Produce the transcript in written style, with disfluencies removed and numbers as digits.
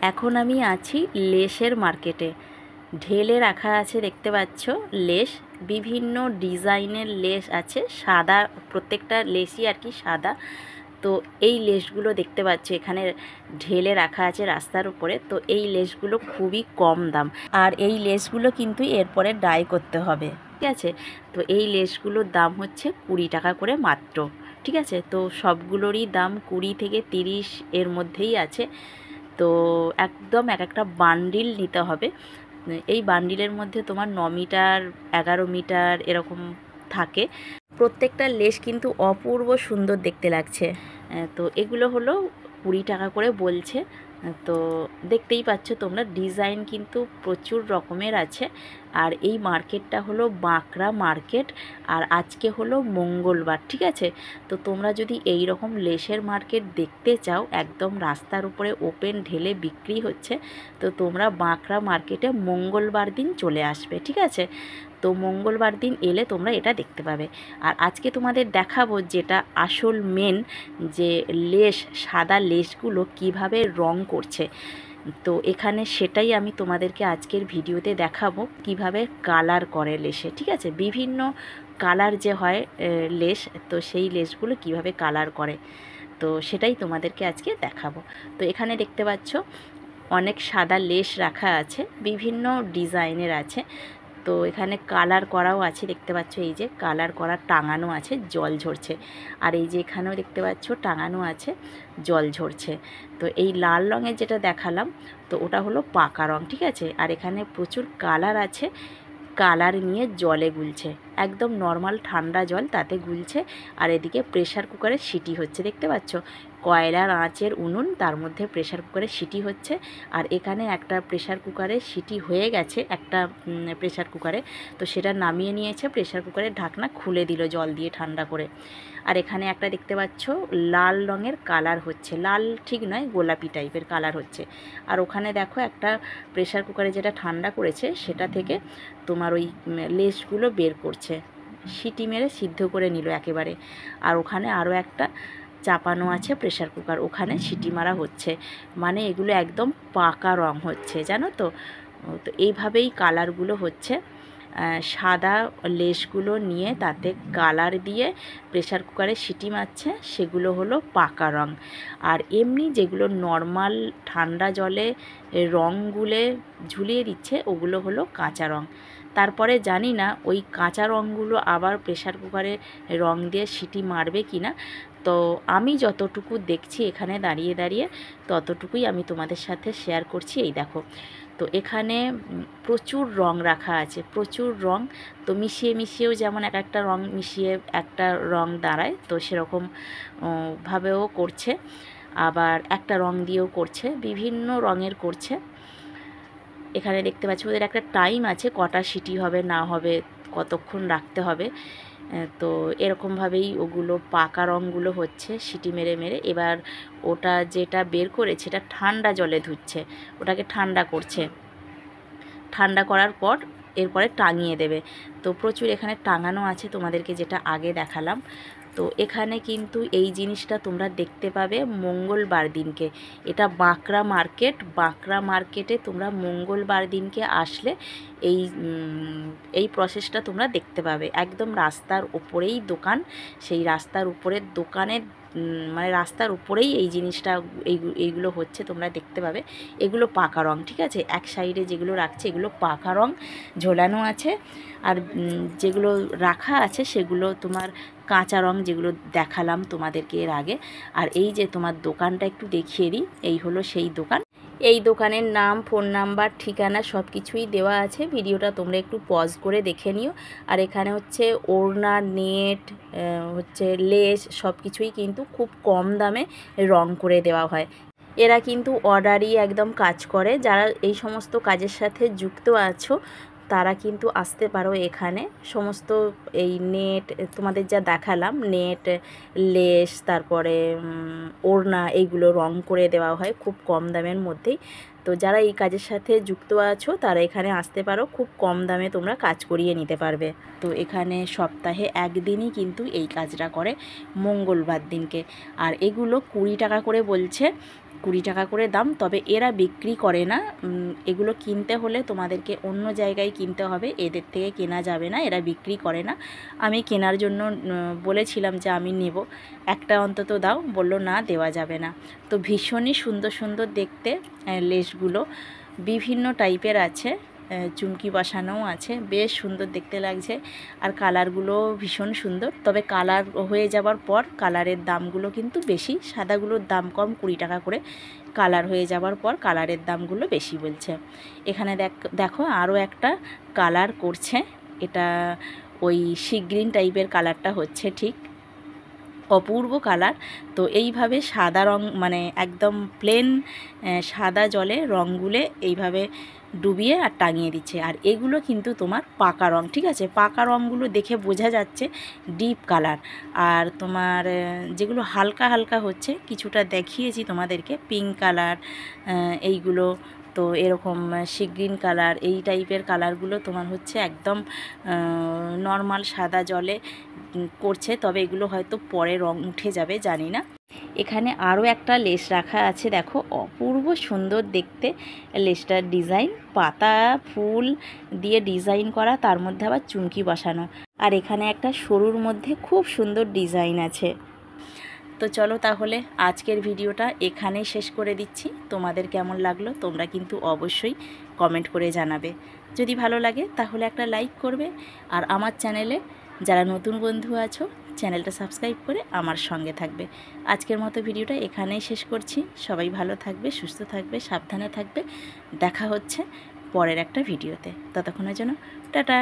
এখন আমি আছি লেসের মার্কেটে। ঢেলে রাখা আছে দেখতে পাচ্ছ লেস, বিভিন্ন ডিজাইনের লেস আছে, সাদা প্রত্যেকটা লেসই আর কি সাদা। তো এই লেসগুলো দেখতে পাচ্ছ এখানে ঢেলে রাখা আছে রাস্তার উপরে। তো এই লেসগুলো খুবই কম দাম, আর এই লেসগুলো কিন্তু এরপরে ডাই করতে হবে, ঠিক আছে। তো এই লেসগুলোর দাম হচ্ছে 20 টাকা করে মাত্র, ঠিক আছে। তো সবগুলোরই দাম 20 থেকে 30 এর মধ্যেই আছে। তো একদম এক একটা বান্ডিল নিতে হবে। এই বান্ডিলের মধ্যে তোমার 9 মিটার 11 মিটার এরকম থাকে। প্রত্যেকটা লেস কিন্তু অপূর্ব সুন্দর দেখতে লাগছে। তো এগুলো হলো 20 টাকা করে বলছে। তো দেখতেই পাচ্ছ তোমরা, ডিজাইন কিন্তু প্রচুর রকমের আছে। আর এই মার্কেটটা হলো বাঁকড়া মার্কেট, আর আজকে হলো মঙ্গলবার, ঠিক আছে। তো তোমরা যদি এই রকম লেসের মার্কেট দেখতে চাও, একদম রাস্তার উপরে ওপেন ঢেলে বিক্রি হচ্ছে, তো তোমরা বাঁকড়া মার্কেটে মঙ্গলবার দিন চলে আসবে, ঠিক আছে। তো মঙ্গলবার দিন এলে তোমরা এটা দেখতে পাবে। আর আজকে তোমাদের দেখাবো যেটা আসল মেন, যে লেস, সাদা লেসগুলো কিভাবে রং করছে। তো এখানে সেটাই আমি তোমাদেরকে আজকের ভিডিওতে দেখাবো, কিভাবে কালার করে লেসে, ঠিক আছে। বিভিন্ন কালার যে হয় লেস, তো সেই লেসগুলো কিভাবে কালার করে, তো সেটাই তোমাদেরকে আজকে দেখাবো। তো এখানে দেখতে পাচ্ছ অনেক সাদা লেস রাখা আছে, বিভিন্ন ডিজাইনের আছে। তো এখানে কালার করাও আছে দেখতে পাচ্ছ, এই যে কালার করা টাঙানো আছে, জল ঝরছে। আর এই যে এখানেও দেখতে পাচ্ছ টাঙানো আছে, জল ঝরছে। তো এই লাল রঙের যেটা দেখালাম, তো ওটা হলো পাকা রং, ঠিক আছে। আর এখানে প্রচুর কালার আছে, কালার নিয়ে জলে গুলছে, একদম নর্মাল ঠান্ডা জল তাতে গুলছে। আর এদিকে প্রেশার কুকারে সিটি হচ্ছে দেখতে পাচ্ছ, কয়লার আঁচের উনুন, তার মধ্যে প্রেশার কুকারে সিটি হচ্ছে। আর এখানে একটা প্রেশার কুকারে সিটি হয়ে গেছে, একটা প্রেশার কুকারে, তো সেটা নামিয়ে নিয়েছে, প্রেশার কুকারের ঢাকনা খুলে দিল জল দিয়ে ঠান্ডা করে। আর এখানে একটা দেখতে পাচ্ছ লাল রঙের কালার হচ্ছে, লাল ঠিক নয়, গোলাপি টাইপের কালার হচ্ছে। আর ওখানে দেখো একটা প্রেশার কুকারে যেটা ঠান্ডা করেছে সেটা থেকে তোমার ওই লেসগুলো বের করছে, সিটি মেরে সিদ্ধ করে নিল একেবারে। আর ওখানে আরও একটা চাপানো আছে প্রেশার কুকার, ওখানে সিটি মারা হচ্ছে, মানে এগুলো একদম পাকা রং হচ্ছে, জানো তো। তো এইভাবেই কালারগুলো হচ্ছে। সাদা লেসগুলো নিয়ে তাতে কালার দিয়ে প্রেশার কুকারে সিটি মারছে, সেগুলো হলো পাকা রং। আর এমনি যেগুলো নর্মাল ঠান্ডা জলে রং গুলে ঝুলিয়ে দিচ্ছে, ওগুলো হলো কাঁচা রং। তারপরে জানি না ওই কাঁচা রঙগুলো আবার প্রেশার কুকারে রং দিয়ে সিটি মারবে কি না। তো আমি যতটুকু দেখছি এখানে দাঁড়িয়ে দাঁড়িয়ে, ততটুকুই আমি তোমাদের সাথে শেয়ার করছি। এই দেখো, তো এখানে প্রচুর রং রাখা আছে, প্রচুর রং। তো মিশিয়ে মিশিয়েও যেমন এক একটা রং মিশিয়ে একটা রং দাঁড়ায়, তো সেরকম ভাবেও করছে। আবার একটা রং দিয়েও করছে, বিভিন্ন রঙের করছে। এখানে দেখতে পাচ্ছি ওদের একটা টাইম আছে, কটা সিটি হবে না হবে, কতক্ষণ রাখতে হবে। তো এরকমভাবেই ওগুলো পাকা রঙগুলো হচ্ছে সিটি মেরে মেরে। এবার ওটা যেটা বের করেছে এটা ঠান্ডা জলে ধুচ্ছে, ওটাকে ঠান্ডা করছে, ঠান্ডা করার পর এরপরে টাঙিয়ে দেবে। তো প্রচুর এখানে টাঙানো আছে, তোমাদেরকে যেটা আগে দেখালাম। তো এখানে কিন্তু এই জিনিসটা তোমরা দেখতে পাবে মঙ্গলবার দিনকে। এটা বাঁকড়া মার্কেট, বাঁকড়া মার্কেটে তোমরা মঙ্গলবার দিনকে আসলে এই এই প্রসেসটা তোমরা দেখতে পাবে। একদম রাস্তার উপরেই দোকান, সেই রাস্তার উপরের দোকানের মানে রাস্তার উপরেই এই জিনিসটা, এইগুলো হচ্ছে, তোমরা দেখতে পাবে। এগুলো পাকা রং, ঠিক আছে। এক সাইডে যেগুলো রাখছে এগুলো পাকা রং ঝোলানো আছে, আর যেগুলো রাখা আছে সেগুলো তোমার কাঁচা রং, যেগুলো দেখালাম তোমাদেরকে এর আগে। আর এই যে তোমার দোকানটা একটু দেখিয়ে দিই, এই হলো সেই দোকান। এই দোকানের নাম, ফোন নাম্বার, ঠিকানা সব কিছুই দেওয়া আছে। ভিডিওটা তোমরা একটু পজ করে দেখে নিও। আর এখানে হচ্ছে ওড়না, নেট, হচ্ছে লেস, সব কিছুই কিন্তু খুব কম দামে রং করে দেওয়া হয়। এরা কিন্তু অর্ডারই একদম কাজ করে। যারা এই সমস্ত কাজের সাথে যুক্ত আছো তারা কিন্তু আসতে পারো এখানে। সমস্ত এই নেট তোমাদের যা দেখালাম, নেট, লেস, তারপরে ওড়না, এইগুলো রং করে দেওয়া হয় খুব কম দামের মধ্যেই। তো যারা এই কাজের সাথে যুক্ত আছো তারা এখানে আসতে পারো, খুব কম দামে তোমরা কাজ করিয়ে নিতে পারবে। তো এখানে সপ্তাহে একদিনই কিন্তু এই কাজটা করে, মঙ্গলবার দিনকে। আর এগুলো 20 টাকা করে বলছে। 20 টাকা করে দাম। তবে এরা বিক্রি করে না, এগুলো কিনতে হলে তোমাদেরকে অন্য জায়গায় কিনতে হবে, এদের থেকে কেনা যাবে না, এরা বিক্রি করে না। আমি কেনার জন্য বলেছিলাম যে আমি নেব, একটা অন্তত দাও, বলল না দেওয়া যাবে না। তো ভীষণই সুন্দর সুন্দর দেখতে লেসগুলো, বিভিন্ন টাইপের আছে, চুমকি বসানোও আছে, বেশ সুন্দর দেখতে লাগছে। আর কালারগুলো ভীষণ সুন্দর। তবে কালার হয়ে যাবার পর কালারের দামগুলো কিন্তু বেশি, সাদাগুলোর দাম কম 20 টাকা করে, কালার হয়ে যাবার পর কালারের দামগুলো বেশি বলছে। এখানে দেখো আরও একটা কালার করছে, এটা ওই সি গ্রিন টাইপের কালারটা হচ্ছে, ঠিক অপূর্ব কালার। তো এইভাবে সাদা রং, মানে একদম প্লেন সাদা জলে রং গুলে এইভাবে ডুবিয়ে আর টাঙিয়ে দিচ্ছে। আর এগুলো কিন্তু তোমার পাকা রং, ঠিক আছে, পাকা রঙগুলো দেখে বোঝা যাচ্ছে ডিপ কালার। আর তোমার যেগুলো হালকা হালকা হচ্ছে, কিছুটা দেখিয়েছি তোমাদেরকে, পিঙ্ক কালার এইগুলো, তো এরকম সি গ্রিন কালার, এই টাইপের কালারগুলো তোমার হচ্ছে একদম নর্মাল সাদা জলে করছে। তবে এগুলো হয়তো পরে রং উঠে যাবে, জানি না। এখানে আরও একটা লেস রাখা আছে, দেখো অপূর্ব সুন্দর দেখতে লেসটার ডিজাইন, পাতা ফুল দিয়ে ডিজাইন করা, তার মধ্যে আবার চুমকি বসানো। আর এখানে একটা সরুর মধ্যে খুব সুন্দর ডিজাইন আছে। তো চলো তাহলে আজকের ভিডিওটা এখানেই শেষ করে দিচ্ছি। তোমাদের কেমন লাগলো তোমরা কিন্তু অবশ্যই কমেন্ট করে জানাবে। যদি ভালো লাগে তাহলে একটা লাইক করবে। আর আমার চ্যানেলে যারা নতুন বন্ধু আছো, চ্যানেলটা সাবস্ক্রাইব করে আমার সঙ্গে থাকবে। আজকের মতো ভিডিওটা এখানেই শেষ করছি। সবাই ভালো থাকবে, সুস্থ থাকবে, সাবধানে থাকবে। দেখা হচ্ছে পরের একটা ভিডিওতে। ততক্ষণের জন্য টাটা।